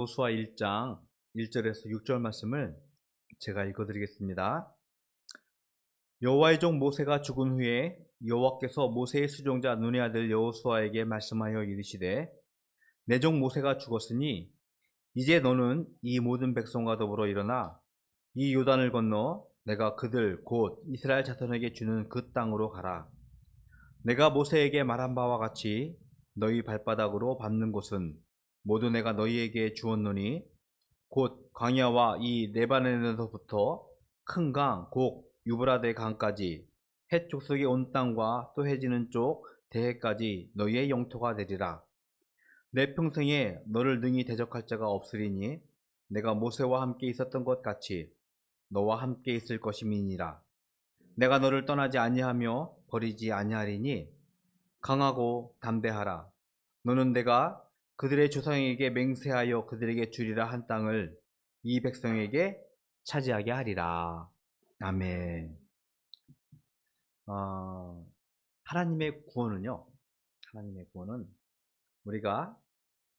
여호수아 1장 1절에서 6절 말씀을 제가 읽어드리겠습니다. 여호와의 종 모세가 죽은 후에 여호와께서 모세의 수종자 눈의 아들 여호수아에게 말씀하여 이르시되 내 종 모세가 죽었으니 이제 너는 이 모든 백성과 더불어 일어나 이 요단을 건너 내가 그들 곧 이스라엘 자손에게 주는 그 땅으로 가라. 내가 모세에게 말한 바와 같이 너희 발바닥으로 밟는 곳은 모두 내가 너희에게 주었노니 곧 광야와 이 레바논에서부터 큰 강, 곡, 유브라데 강까지 해쪽 속의 온 땅과 또 해지는 쪽 대해까지 너희의 영토가 되리라. 내 평생에 너를 능히 대적할 자가 없으리니 내가 모세와 함께 있었던 것 같이 너와 함께 있을 것임이니라. 내가 너를 떠나지 아니하며 버리지 아니하리니 강하고 담대하라. 너는 내가 그들의 조상에게 맹세하여 그들에게 주리라 한 땅을 이 백성에게 차지하게 하리라. 아멘. 하나님의 구원은요, 하나님의 구원은 우리가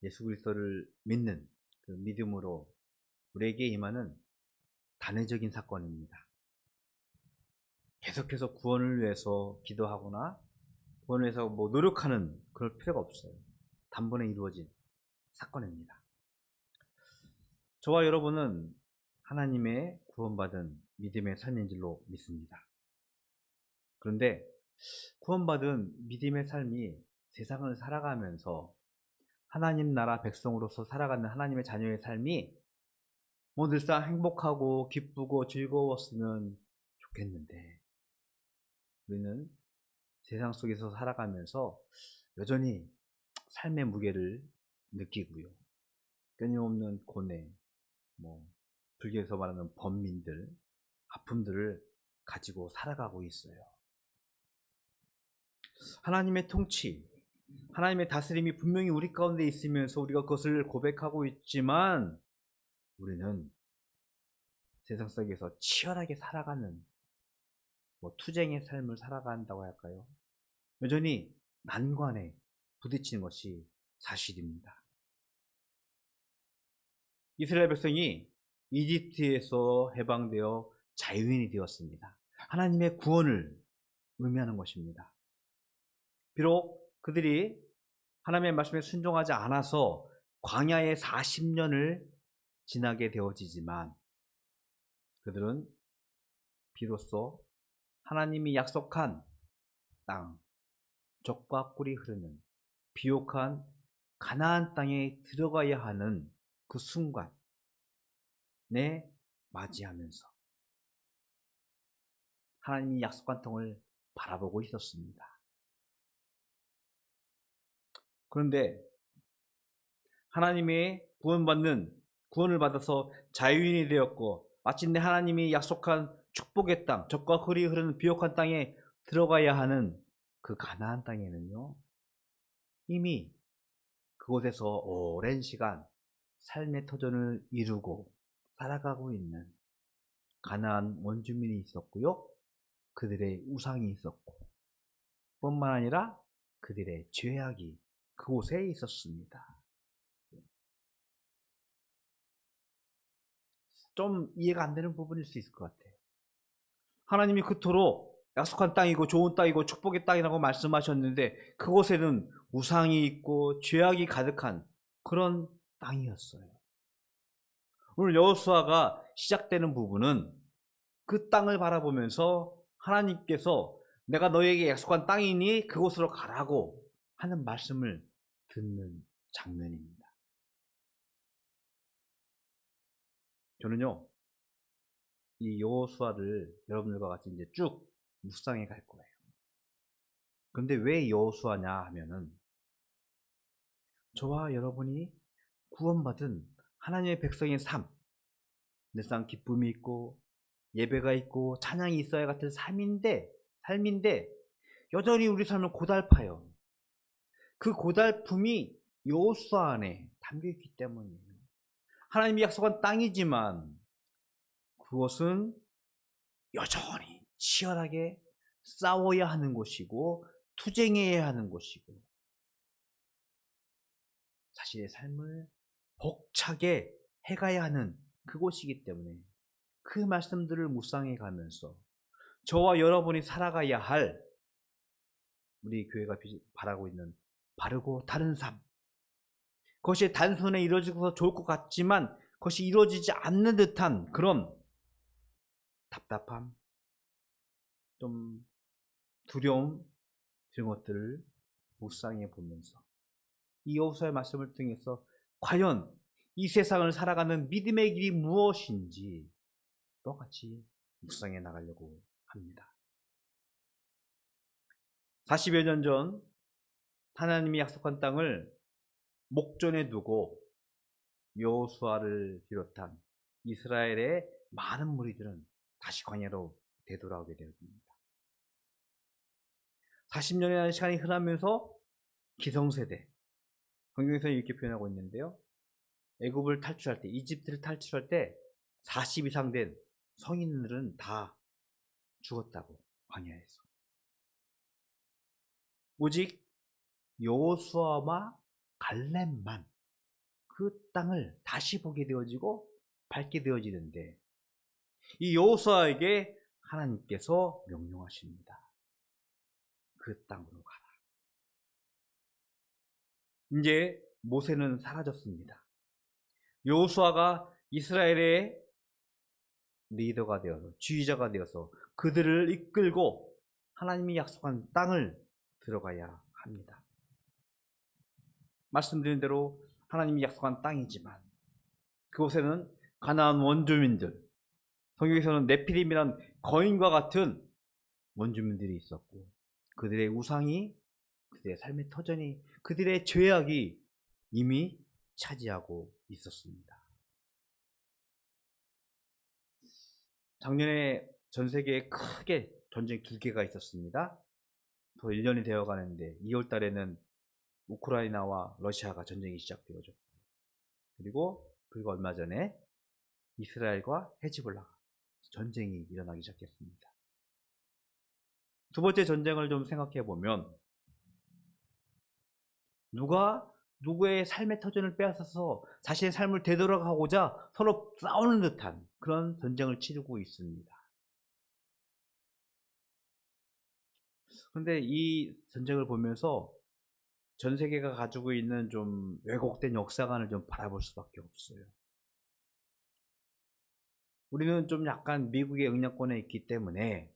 예수 그리스도를 믿는 그 믿음으로 우리에게 임하는 단회적인 사건입니다. 계속해서 구원을 위해서 기도하거나 구원을 위해서 노력하는 그럴 필요가 없어요. 단번에 이루어진 사건입니다. 저와 여러분은 하나님의 구원받은 믿음의 삶인 줄로 믿습니다. 그런데 구원받은 믿음의 삶이 세상을 살아가면서 하나님 나라 백성으로서 살아가는 하나님의 자녀의 삶이 늘상 행복하고 기쁘고 즐거웠으면 좋겠는데 우리는 세상 속에서 살아가면서 여전히 삶의 무게를 느끼고요. 끊임없는 고뇌, 불교에서 말하는 번민들, 아픔들을 가지고 살아가고 있어요. 하나님의 통치, 하나님의 다스림이 분명히 우리 가운데 있으면서 우리가 그것을 고백하고 있지만 우리는 세상 속에서 치열하게 살아가는 투쟁의 삶을 살아간다고 할까요? 여전히 난관에 부딪히는 것이 사실입니다. 이스라엘 백성이 이집트에서 해방되어 자유인이 되었습니다. 하나님의 구원을 의미하는 것입니다. 비록 그들이 하나님의 말씀에 순종하지 않아서 광야의 40년을 지나게 되어지지만 그들은 비로소 하나님이 약속한 땅, 젖과 꿀이 흐르는 비옥한 가나안 땅에 들어가야 하는 그 순간에 맞이하면서 하나님이 약속한 땅을 바라보고 있었습니다. 그런데 하나님의 구원을 받아서 자유인이 되었고 마침내 하나님이 약속한 축복의 땅, 젖과 꿀이 흐르는 비옥한 땅에 들어가야 하는 그 가나안 땅에는요, 이미 그곳에서 오랜 시간 삶의 터전을 이루고 살아가고 있는 가나안 원주민이 있었고요, 그들의 우상이 있었고 뿐만 아니라 그들의 죄악이 그곳에 있었습니다. 좀 이해가 안 되는 부분일 수 있을 것 같아요. 하나님이 그토록 약속한 땅이고 좋은 땅이고 축복의 땅이라고 말씀하셨는데 그곳에는 우상이 있고 죄악이 가득한 그런 땅이었어요. 오늘 여호수아가 시작되는 부분은 그 땅을 바라보면서 하나님께서 내가 너에게 약속한 땅이니 그곳으로 가라고 하는 말씀을 듣는 장면입니다. 저는요, 이 여호수아를 여러분들과 같이 이제 쭉 묵상해 갈 거예요. 그런데 왜 여호수아냐 하면은 저와 여러분이 구원받은 하나님의 백성의 삶, 늘상 기쁨이 있고 예배가 있고 찬양이 있어야 같은 삶인데 여전히 우리 삶은 고달파요. 그 고달픔이 여호수아 안에 담겨있기 때문이에요. 하나님이 약속한 땅이지만 그것은 여전히 치열하게 싸워야 하는 곳이고 투쟁해야 하는 곳이고 자신의 삶을 벅차게 해가야 하는 그곳이기 때문에 그 말씀들을 묵상해 가면서 저와 여러분이 살아가야 할 우리 교회가 바라고 있는 바르고 다른 삶, 그것이 단순히 이루어지고서 좋을 것 같지만 그것이 이루어지지 않는 듯한 그런 답답함, 좀 두려움 이런 것들을 묵상해 보면서 이 여호수아의 말씀을 통해서 과연 이 세상을 살아가는 믿음의 길이 무엇인지 똑같이 묵상해 나가려고 합니다. 40여 년 전 하나님이 약속한 땅을 목전에 두고 여호수아를 비롯한 이스라엘의 많은 무리들은 다시 광야로 되돌아오게 되었습니다. 40년이라는 시간이 흐르면서 기성세대, 성경에서 이렇게 표현하고 있는데요. 애굽을 탈출할 때, 이집트를 탈출할 때 40 이상 된 성인들은 다 죽었다고, 광야에서. 오직 여호수아와 갈렙만 그 땅을 다시 보게 되어지고 밟게 되어지는데, 이 여호수아에게 하나님께서 명령하십니다. 그 땅으로 가라. 이제 모세는 사라졌습니다. 여호수아가 이스라엘의 리더가 되어서, 지휘자가 되어서 그들을 이끌고 하나님이 약속한 땅을 들어가야 합니다. 말씀드린 대로 하나님이 약속한 땅이지만 그곳에는 가나안 원주민들, 성경에서는 네피림이란 거인과 같은 원주민들이 있었고, 그들의 우상이, 그들의 삶의 터전이, 그들의 죄악이 이미 차지하고 있었습니다. 작년에 전 세계에 크게 전쟁 2개가 있었습니다. 더 1년이 되어 가는데 2월 달에는 우크라이나와 러시아가 전쟁이 시작되었죠. 그리고 불과 얼마 전에 이스라엘과 헤즈볼라 전쟁이 일어나기 시작했습니다. 두 번째 전쟁을 좀 생각해 보면, 누가 누구의 삶의 터전을 빼앗아서 자신의 삶을 되돌아가고자 서로 싸우는 듯한 그런 전쟁을 치르고 있습니다. 그런데 이 전쟁을 보면서 전 세계가 가지고 있는 좀 왜곡된 역사관을 좀 바라볼 수밖에 없어요. 우리는 좀 약간 미국의 영향권에 있기 때문에,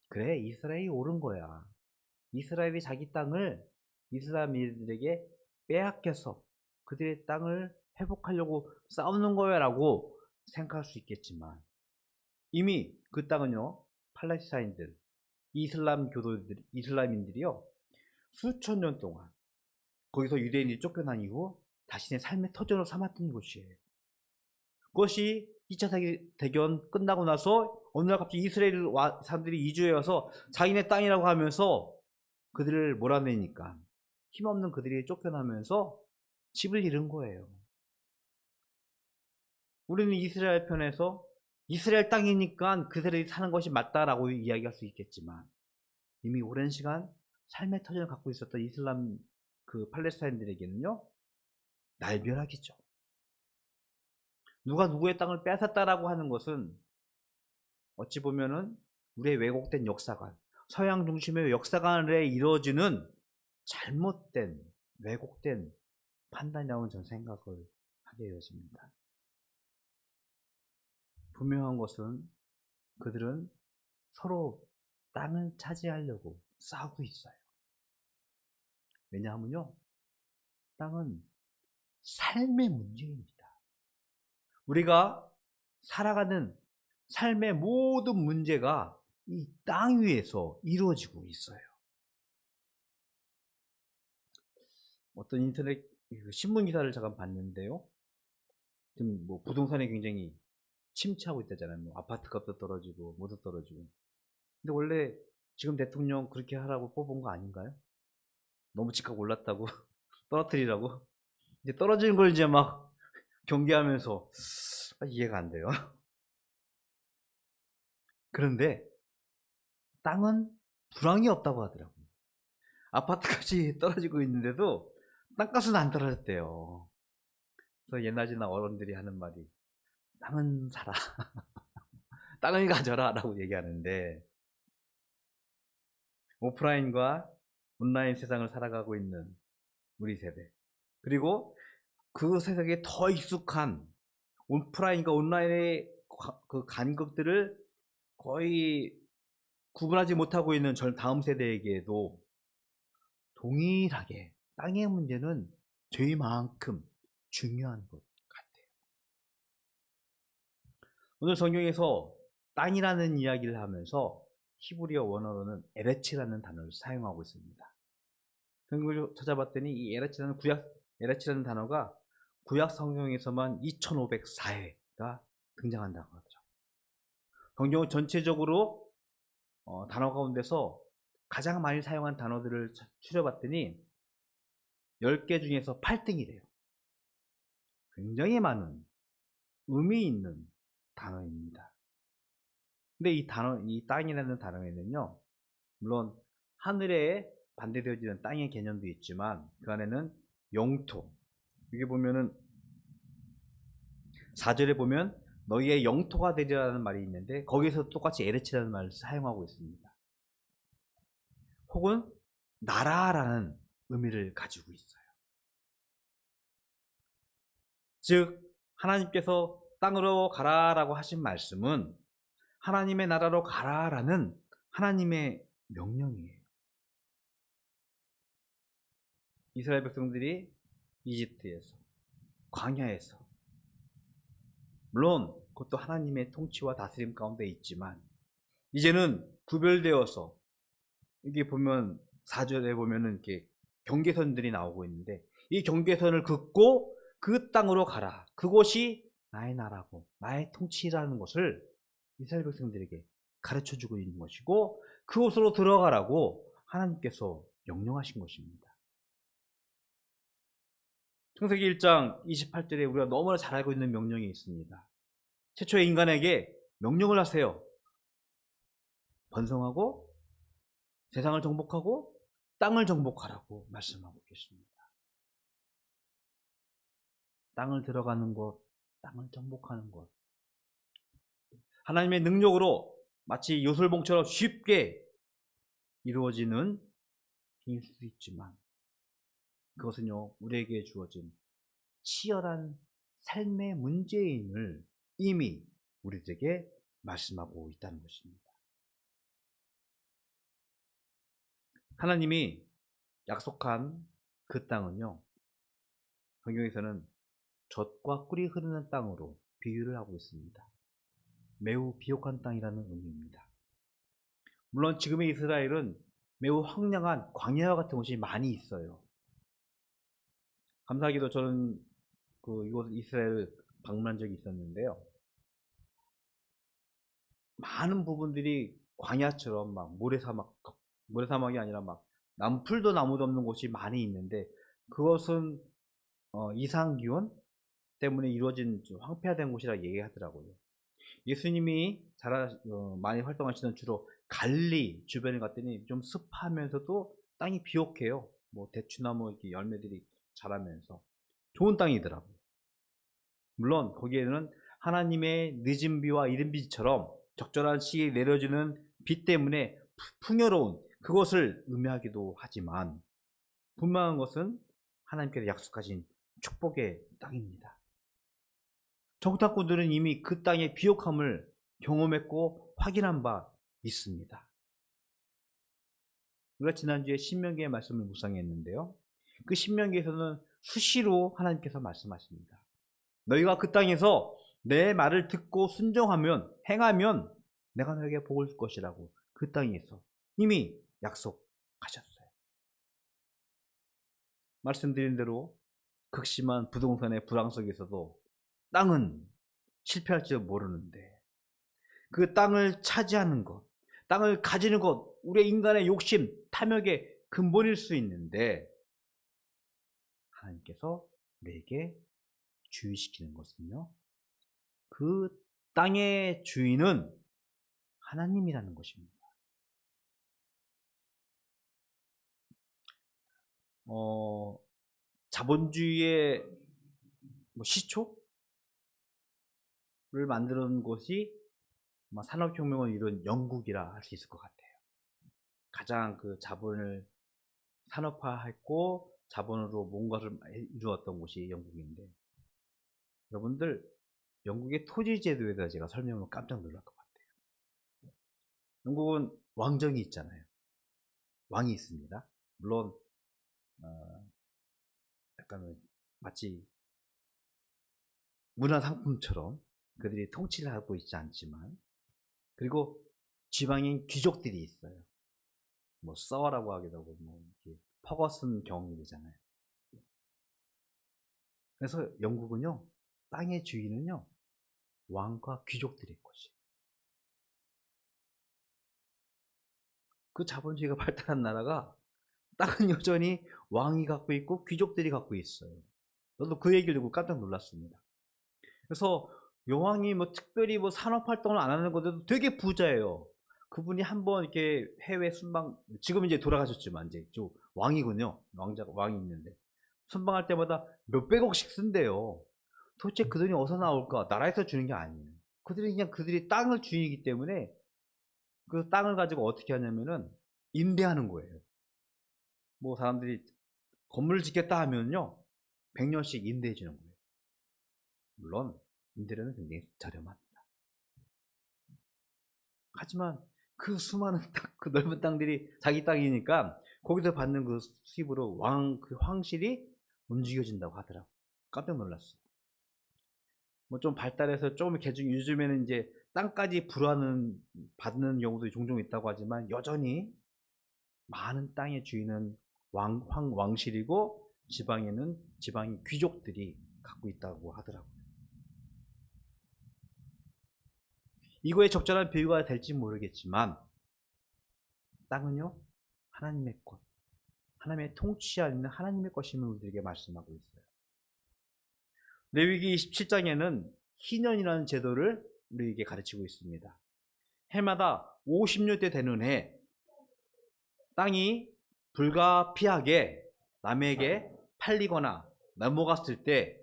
그래, 이스라엘이 옳은 거야, 이스라엘이 자기 땅을 이슬람인들에게 빼앗겨서 그들의 땅을 회복하려고 싸우는 거야 라고 생각할 수 있겠지만, 이미 그 땅은요, 팔레스타인들, 이슬람 교도들, 이슬람인들이요, 수천 년 동안 거기서 유대인이 쫓겨난 이후 자신의 삶의 터전으로 삼았던 곳이에요. 그것이 2차 대전 끝나고 나서 어느 날 갑자기 이스라엘 사람들이 이주해 와서 자기네 땅이라고 하면서 그들을 몰아내니까 힘없는 그들이 쫓겨나면서 집을 잃은 거예요. 우리는 이스라엘 편에서 이스라엘 땅이니까 그들이 사는 것이 맞다라고 이야기할 수 있겠지만, 이미 오랜 시간 삶의 터전을 갖고 있었던 이슬람 그 팔레스타인들에게는요, 날벼락이죠. 누가 누구의 땅을 뺏었다라고 하는 것은 어찌 보면은 우리의 왜곡된 역사관, 서양 중심의 역사관에 이루어지는 잘못된, 왜곡된 판단이라고 저는 생각을 하게 되었습니다. 분명한 것은 그들은 서로 땅을 차지하려고 싸우고 있어요. 왜냐하면요, 땅은 삶의 문제입니다. 우리가 살아가는 삶의 모든 문제가 이 땅 위에서 이루어지고 있어요. 어떤 인터넷 신문 기사를 잠깐 봤는데요, 지금 뭐 부동산이 굉장히 침체하고 있다잖아요. 뭐 아파트 값도 떨어지고 뭐도 떨어지고. 근데 원래 지금 대통령 그렇게 하라고 뽑은 거 아닌가요? 너무 집값 올랐다고 떨어뜨리라고. 이제 떨어지는 걸 이제 막 경계하면서 이해가 안 돼요. 그런데 땅은 불황이 없다고 하더라고요. 아파트값이 떨어지고 있는데도 땅값은 안 떨어졌대요. 그래서 옛날이나 어른들이 하는 말이 땅은 사라, 땅을 가져라 라고 얘기하는데, 오프라인과 온라인 세상을 살아가고 있는 우리 세대, 그리고 그 세상에 더 익숙한 오프라인과 온라인의 그 간극들을 거의 구분하지 못하고 있는 다음 세대에게도 동일하게 땅의 문제는 저희만큼 중요한 것 같아요. 오늘 성경에서 땅이라는 이야기를 하면서 히브리어 원어로는 에레츠라는 단어를 사용하고 있습니다. 성경을 찾아봤더니 이 에레츠라는 단어가 구약 성경에서만 2504회가 등장한다고 하더라고요. 성경 전체적으로 단어 가운데서 가장 많이 사용한 단어들을 추려봤더니 10개 중에서 8등이래요. 굉장히 많은 의미 있는 단어입니다. 근데 이 땅이라는 단어에는요, 물론 하늘에 반대되어지는 땅의 개념도 있지만 그 안에는 영토, 여기 보면은 4절에 보면 너희의 영토가 되리라는 말이 있는데 거기서 똑같이 에레치라는 말을 사용하고 있습니다. 혹은 나라라는 의미를 가지고 있어요. 즉 하나님께서 땅으로 가라라고 하신 말씀은 하나님의 나라로 가라라는 하나님의 명령이에요. 이스라엘 백성들이 이집트에서, 광야에서, 물론 그것도 하나님의 통치와 다스림 가운데 있지만 이제는 구별되어서, 여기 보면 4절에 보면은 이렇게 경계선들이 나오고 있는데 이 경계선을 긋고 그 땅으로 가라, 그곳이 나의 나라고 나의 통치라는 것을 이스라엘 백성들에게 가르쳐주고 있는 것이고 그곳으로 들어가라고 하나님께서 명령하신 것입니다. 창세기 1장 28절에 우리가 너무나 잘 알고 있는 명령이 있습니다. 최초의 인간에게 명령을 하세요. 번성하고 세상을 정복하고 땅을 정복하라고 말씀하고 계십니다. 땅을 들어가는 것, 땅을 정복하는 것, 하나님의 능력으로 마치 요술봉처럼 쉽게 이루어지는 일일 수도 있지만 그것은요, 우리에게 주어진 치열한 삶의 문제임을 이미 우리들에게 말씀하고 있다는 것입니다. 하나님이 약속한 그 땅은요, 성경에서는 젖과 꿀이 흐르는 땅으로 비유를 하고 있습니다. 매우 비옥한 땅이라는 의미입니다. 물론 지금의 이스라엘은 매우 황량한 광야 같은 곳이 많이 있어요. 감사하게도 저는 이곳 이스라엘 방문한 적이 있었는데요. 많은 부분들이 광야처럼 막 모래사막이 아니라 막 남풀도 나무도 없는 곳이 많이 있는데 그것은 이상기온 때문에 이루어진 황폐화된 곳이라 얘기하더라고요. 예수님이 많이 활동하시던 주로 갈리 주변에 갔더니 좀 습하면서도 땅이 비옥해요. 뭐 대추나무 이렇게 열매들이 자라면서 좋은 땅이더라고요. 물론 거기에는 하나님의 늦은 비와 이른 비처럼 적절한 시기에 내려주는 비 때문에 풍요로운 그것을 의미하기도 하지만 분명한 것은 하나님께서 약속하신 축복의 땅입니다. 정탐꾼들은 이미 그 땅의 비옥함을 경험했고 확인한 바 있습니다. 우리가 지난주에 신명기의 말씀을 묵상했는데요. 그 신명기에서는 수시로 하나님께서 말씀하십니다. 너희가 그 땅에서 내 말을 듣고 순종하면, 행하면 내가 너에게 복을 줄 것이라고 그 땅에서 이미 약속하셨어요. 말씀드린 대로 극심한 부동산의 불황 속에서도 땅은 실패할지도 모르는데 그 땅을 차지하는 것, 땅을 가지는 것, 우리 인간의 욕심, 탐욕의 근본일 수 있는데 하나님께서 내게 주의시키는 것은요, 그 땅의 주인은 하나님이라는 것입니다. 자본주의의 시초를 만드는 곳이 산업혁명을 이룬 영국이라 할 수 있을 것 같아요. 가장 그 자본을 산업화했고 자본으로 뭔가를 이루었던 곳이 영국인데, 여러분들 영국의 토지 제도에 대해서 제가 설명을 깜짝 놀랄 것 같아요. 영국은 왕정이 있잖아요. 왕이 있습니다. 물론 약간 마치 문화상품처럼 그들이 통치를 하고 있지 않지만, 그리고 지방인 귀족들이 있어요. 서라고 하기도 하고 이렇게 퍼거슨 경이잖아요. 그래서 영국은요, 땅의 주인은요 왕과 귀족들의 것이에요. 그 자본주의가 발달한 나라가 땅은 여전히 왕이 갖고 있고 귀족들이 갖고 있어요. 저도 그 얘기를 듣고 깜짝 놀랐습니다. 그래서 여왕이 특별히 산업활동을 안 하는 건데도 되게 부자예요. 그분이 한번 이렇게 해외 순방, 지금 이제 돌아가셨지만 이제 왕이군요. 왕이 있는데 순방할 때마다 몇백억씩 쓴대요. 도대체 그 돈이 어디서 나올까? 나라에서 주는 게 아니에요. 그들이 땅을 주인이기 때문에 그 땅을 가지고 어떻게 하냐면은 임대하는 거예요. 사람들이 건물을 짓겠다 하면요 100년씩 임대해 주는 거예요. 물론 임대료는 굉장히 저렴합니다. 하지만 그 수많은 그 넓은 땅들이 자기 땅이니까 거기서 받는 그 수입으로 그 황실이 움직여진다고 하더라고요. 깜짝 놀랐어요. 좀 발달해서 조금 요즘에는 이제 땅까지 받는 경우도 종종 있다고 하지만, 여전히 많은 땅의 주인은 왕실이고 지방에는 지방의 귀족들이 갖고 있다고 하더라고요. 이거에 적절한 비유가 될지 모르겠지만 땅은요 하나님의 것, 하나님의 통치 안에 있는 하나님의 것임을 우리에게 말씀하고 있어요. 레위기 27장에는 희년이라는 제도를 우리에게 가르치고 있습니다. 해마다 50년째 되는 해 땅이 불가피하게 남에게 팔리거나 넘어갔을 때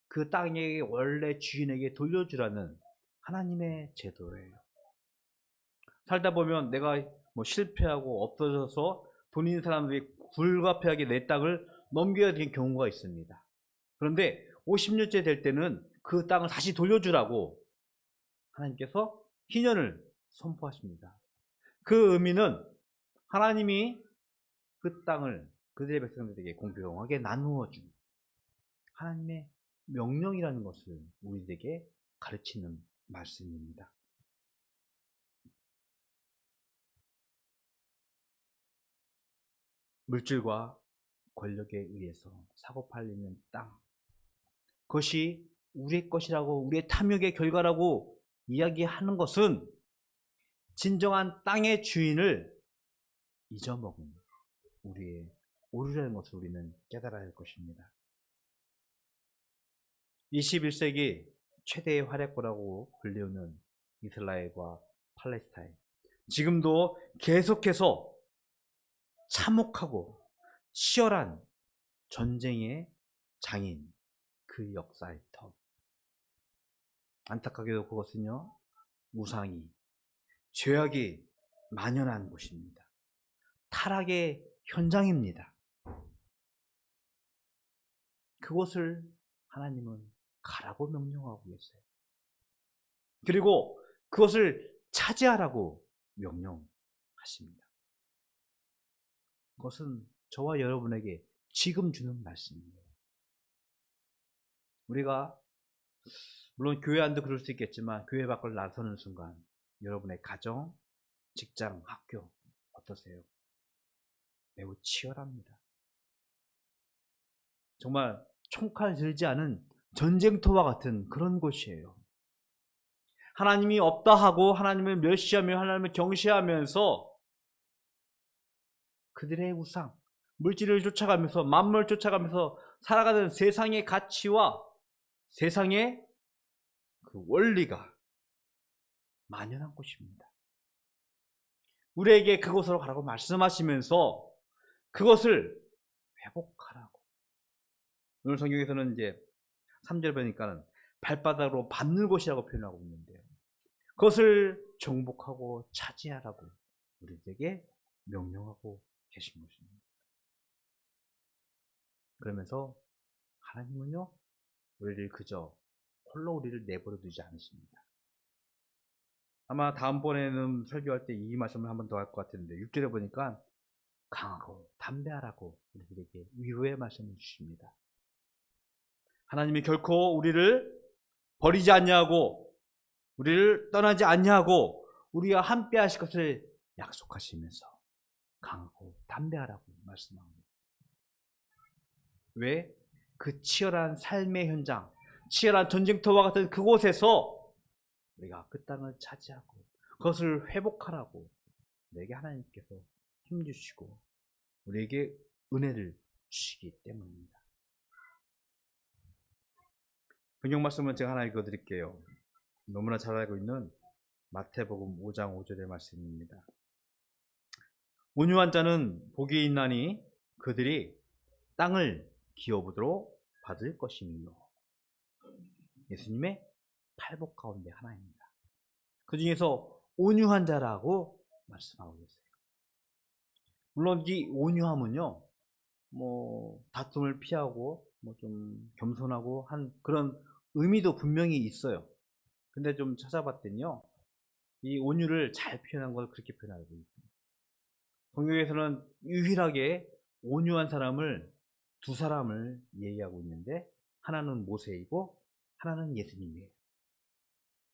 그 땅의 원래 주인에게 돌려주라는 하나님의 제도예요. 살다 보면 내가 실패하고 없어져서 돈 있는 사람들이 불가피하게 내 땅을 넘겨야 되는 경우가 있습니다. 그런데 50년째 될 때는 그 땅을 다시 돌려주라고 하나님께서 희년을 선포하십니다. 그 의미는 하나님이 그 땅을 그들의 백성들에게 공평하게 나누어 준 하나님의 명령이라는 것을 우리에게 가르치는 말씀입니다. 물질과 권력에 의해서 사고팔리는 땅, 그것이 우리의 것이라고, 우리의 탐욕의 결과라고 이야기하는 것은 진정한 땅의 주인을 잊어먹은 우리의 오류라는 것을 우리는 깨달아야 할 것입니다. 21세기 최대의 활약고라고 불리우는 이스라엘과 팔레스타인, 지금도 계속해서 참혹하고 치열한 전쟁의 장인, 그 역사의 터. 안타깝게도 그것은요 우상이, 죄악이 만연한 곳입니다. 타락의 현장입니다. 그것을 하나님은 가라고 명령하고 계세요. 그리고 그것을 차지하라고 명령하십니다. 그것은 저와 여러분에게 지금 주는 말씀입니다. 우리가 물론 교회 안도 그럴 수 있겠지만 교회 밖을 나서는 순간 여러분의 가정, 직장, 학교 어떠세요? 매우 치열합니다. 정말 총칼 들지 않은 전쟁터와 같은 그런 곳이에요. 하나님이 없다 하고 하나님을 멸시하며 하나님을 경시하면서 그들의 우상, 물질을 쫓아가면서 만물을 쫓아가면서 살아가는 세상의 가치와 세상의 그 원리가 만연한 곳입니다. 우리에게 그곳으로 가라고 말씀하시면서 그것을 회복하라고. 오늘 성경에서는 이제 3절 보니까는 발바닥으로 밟는 곳이라고 표현하고 있는데요. 그것을 정복하고 차지하라고 우리에게 명령하고 계신 것입니다. 그러면서 하나님은요, 우리를 그저 홀로 우리를 내버려 두지 않으십니다. 아마 다음번에는 설교할 때 이 말씀을 한 번 더 할 것 같은데 6절에 보니까 강하고 담대하라고 우리들에게 위로의 말씀을 주십니다. 하나님이 결코 우리를 버리지 않냐고, 우리를 떠나지 않냐고, 우리와 함께 하실 것을 약속하시면서 강하고 담대하라고 말씀합니다. 왜? 그 치열한 삶의 현장, 치열한 전쟁터와 같은 그곳에서 우리가 그 땅을 차지하고 그것을 회복하라고 우리에게 하나님께서 힘주시고 우리에게 은혜를 주시기 때문입니다. 성경 말씀은 제가 하나 읽어드릴게요. 너무나 잘 알고 있는 마태복음 5장 5절의 말씀입니다. 온유한 자는 복이 있나니 그들이 땅을 기업으로 받을 것이며. 예수님의 팔복 가운데 하나입니다. 그 중에서 온유한 자라고 말씀하고 계세요. 물론 이 온유함은요, 다툼을 피하고 좀 겸손하고 한 그런 의미도 분명히 있어요. 근데 좀 찾아봤더니요, 이 온유를 잘 표현한 걸 그렇게 표현하고 있습니다. 성경에서는 유일하게 온유한 사람을 두 사람을 얘기하고 있는데 하나는 모세이고 하나는 예수님이에요.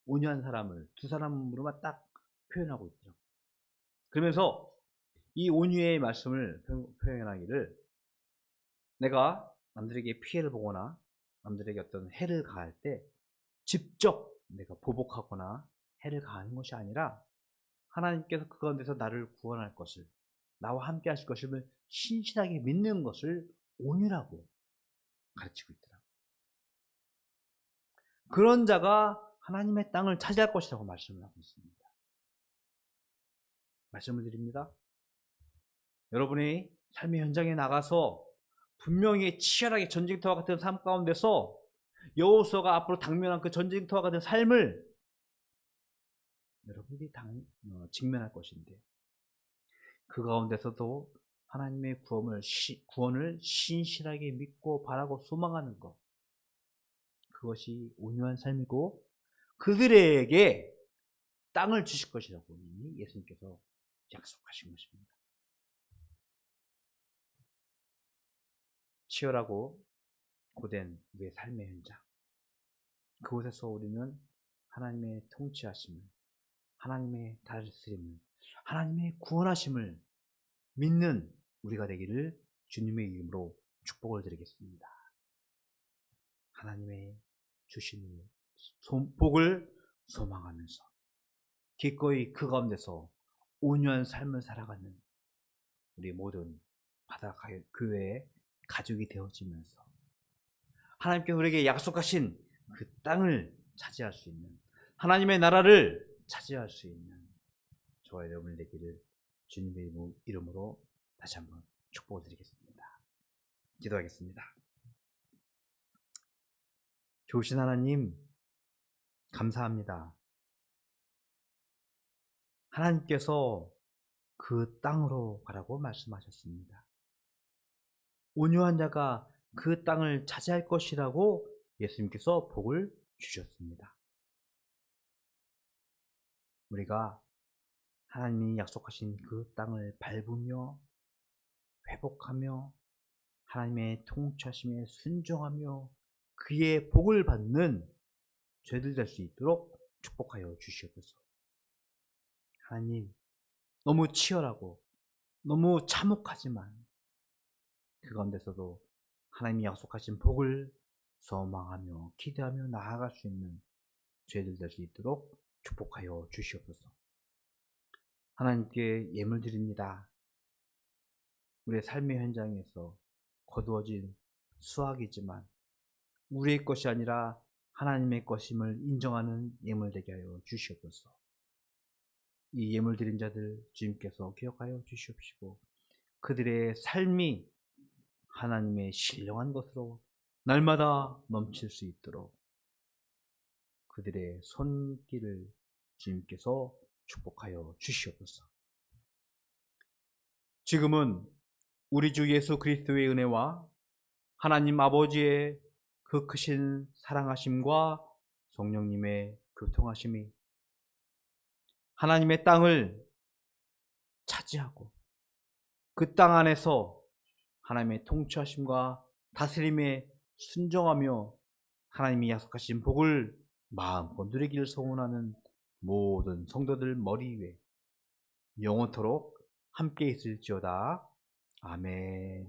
온유한 사람을 두 사람으로만 딱 표현하고 있더라고요. 그러면서 이 온유의 말씀을 표현하기를, 내가 남들에게 피해를 보거나 남들에게 어떤 해를 가할 때 직접 내가 보복하거나 해를 가하는 것이 아니라 하나님께서 그 가운데서 나를 구원할 것을, 나와 함께 하실 것을 신실하게 믿는 것을 온유라고 가르치고 있더라고요. 그런 자가 하나님의 땅을 차지할 것이라고 말씀을 하고 있습니다. 말씀을 드립니다. 여러분이 삶의 현장에 나가서 분명히 치열하게 전쟁터와 같은 삶 가운데서 여호수아가 앞으로 당면한 그 전쟁터와 같은 삶을 여러분들이 직면할 것인데, 그 가운데서도 하나님의 구원을 신실하게 믿고 바라고 소망하는 것, 그것이 온유한 삶이고 그들에게 땅을 주실 것이라고 이미 예수님께서 약속하신 것입니다. 치열하고 고된 우리의 삶의 현장, 그곳에서 우리는 하나님의 통치하심을, 하나님의 다스림을, 하나님의 구원하심을 믿는 우리가 되기를 주님의 이름으로 축복을 드리겠습니다. 하나님의 주신 복을 소망하면서 기꺼이 그 가운데서 온유한 삶을 살아가는 우리 모든 바다교회의 가족이 되어지면서 하나님께서 우리에게 약속하신 그 땅을 차지할 수 있는, 하나님의 나라를 차지할 수 있는 저와 여러분이 되기를 주님의 이름으로 다시 한번 축복을 드리겠습니다. 기도하겠습니다. 좋으신 하나님, 감사합니다. 하나님께서 그 땅으로 가라고 말씀하셨습니다. 온유한 자가 그 땅을 차지할 것이라고 예수님께서 복을 주셨습니다. 우리가 하나님이 약속하신 그 땅을 밟으며 회복하며 하나님의 통치하심에 순종하며 그의 복을 받는 죄들 될 수 있도록 축복하여 주시옵소서. 하나님, 너무 치열하고 너무 참혹하지만 그 가운데서도 하나님이 약속하신 복을 소망하며 기대하며 나아갈 수 있는 죄들 될 수 있도록 축복하여 주시옵소서. 하나님께 예물 드립니다. 우리의 삶의 현장에서 거두어진 수확이지만 우리의 것이 아니라 하나님의 것임을 인정하는 예물 되게 하여 주시옵소서. 이 예물 드린 자들 주님께서 기억하여 주시옵시고 그들의 삶이 하나님의 신령한 것으로 날마다 넘칠 수 있도록 그들의 손길을 주님께서 축복하여 주시옵소서. 지금은 우리 주 예수 그리스도의 은혜와 하나님 아버지의 그 크신 사랑하심과 성령님의 교통하심이 하나님의 땅을 차지하고 그 땅 안에서 하나님의 통치하심과 다스림에 순종하며 하나님이 약속하신 복을 마음껏 누리기를 소원하는 모든 성도들 머리 위에 영원토록 함께 있을지어다. 아멘.